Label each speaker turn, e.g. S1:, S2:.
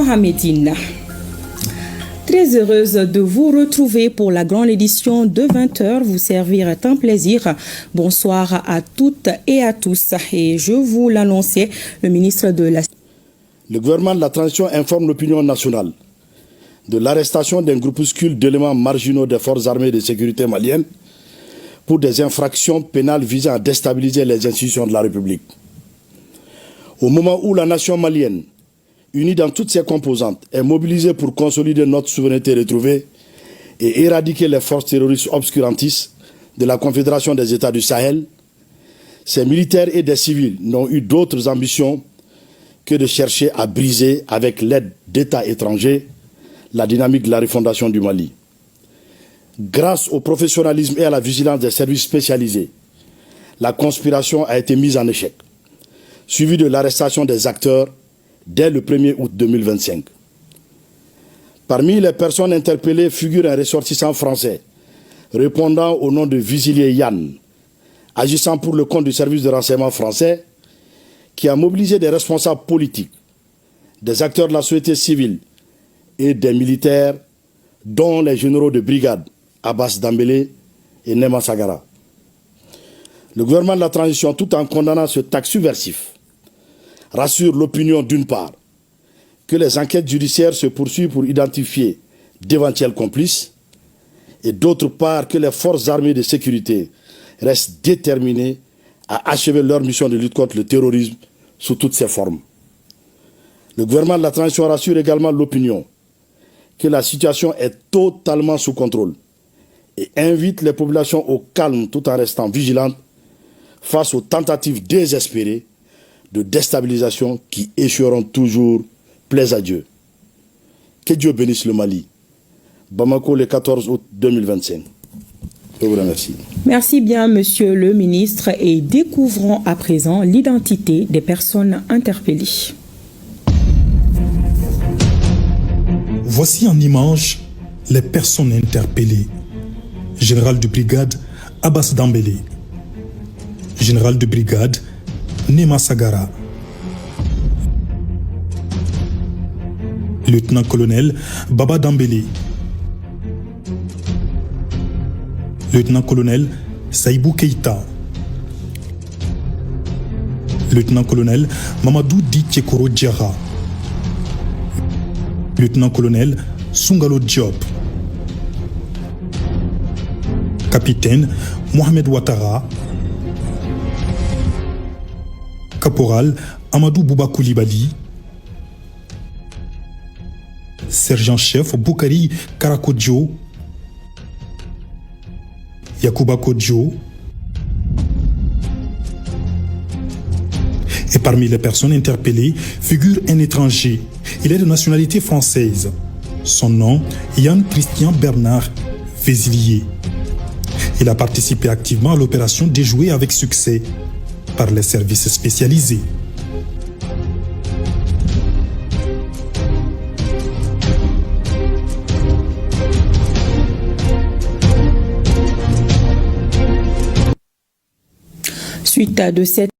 S1: Mohamedine. Très heureuse de vous retrouver pour la grande édition de 20h. Vous servir est un plaisir. Bonsoir à toutes et à tous. Et je vous l'annonçais, le ministre de la...
S2: Le gouvernement de la transition informe l'opinion nationale de l'arrestation d'un groupuscule d'éléments marginaux des forces armées de sécurité maliennes pour des infractions pénales visant à déstabiliser les institutions de la République. Au moment où la nation malienne, unie dans toutes ses composantes, est mobilisée pour consolider notre souveraineté retrouvée et éradiquer les forces terroristes obscurantistes de la Confédération des États du Sahel, ces militaires et des civils n'ont eu d'autres ambitions que de chercher à briser, avec l'aide d'États étrangers, la dynamique de la refondation du Mali. Grâce au professionnalisme et à la vigilance des services spécialisés, la conspiration a été mise en échec, suivie de l'arrestation des acteurs dès le 1er août 2025. Parmi les personnes interpellées figure un ressortissant français répondant au nom de Visilier Yann, agissant pour le compte du service de renseignement français, qui a mobilisé des responsables politiques, des acteurs de la société civile et des militaires, dont les généraux de brigade Abbas Dambélé et Nema Sagara. Le gouvernement de la transition, tout en condamnant ce acte subversif, rassure l'opinion d'une part que les enquêtes judiciaires se poursuivent pour identifier d'éventuels complices et d'autre part que les forces armées de sécurité restent déterminées à achever leur mission de lutte contre le terrorisme sous toutes ses formes. Le gouvernement de la transition rassure également l'opinion que la situation est totalement sous contrôle et invite les populations au calme tout en restant vigilantes face aux tentatives désespérées de déstabilisation qui échoueront toujours, plaise à Dieu. Que Dieu bénisse le Mali. Bamako, le 14 août 2025. Je vous remercie.
S1: Merci bien, monsieur le ministre, et découvrons à présent l'identité des personnes interpellées.
S3: Voici en image les personnes interpellées. Général de brigade Abbas Dambélé. Général de brigade Nema Sagara. Lieutenant-colonel Baba Dambélé. Lieutenant-colonel Saïbou Keïta. Lieutenant-colonel Mamadou Di Tchekoro Djara. Lieutenant-colonel Sungalo Diop. Capitaine Mohamed Ouattara. Caporal Amadou Bouba Koulibaly. Sergent-chef Boukari Karakodjo. Yacouba Kodjo. Et parmi les personnes interpellées figure un étranger. Il est de nationalité française. Son nom, Yann Christian Bernard Vézilier. Il a participé activement à l'opération déjouée avec succès par les services spécialisés.
S1: Suite de cette